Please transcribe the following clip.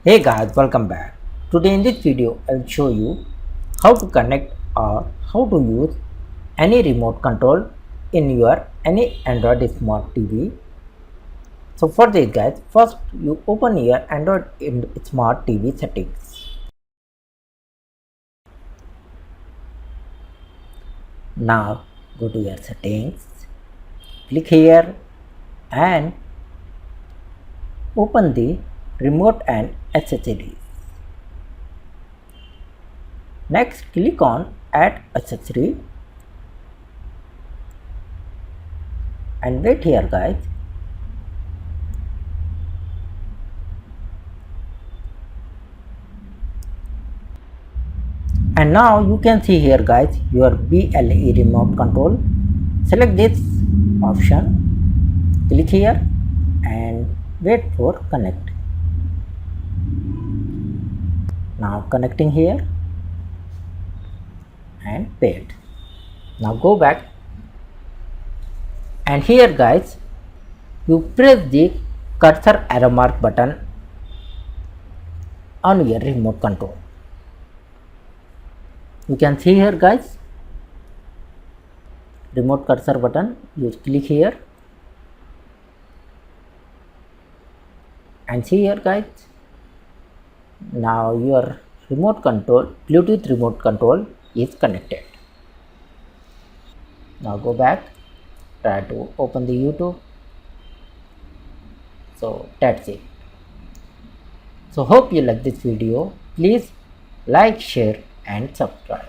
Hey guys, welcome back. Today in this video I will show you how to connect or how to use any remote control in your any Android smart TV. So for this guys, first you open your Android smart TV settings. Now go to your settings, click here and open the remote and accessories. Next click on add accessory and wait here guys. And now you can see here guys your BLE remote control. Select this option, click here and wait for connect. Now connecting here and wait. Now go back and here guys you press the cursor arrow mark button on your remote control. You can see here guys remote cursor button, you click here and see here guys, now your remote control, Bluetooth remote control is connected. Now go back, try to open the YouTube. So that's it. So hope you like this video. Please like, share and subscribe.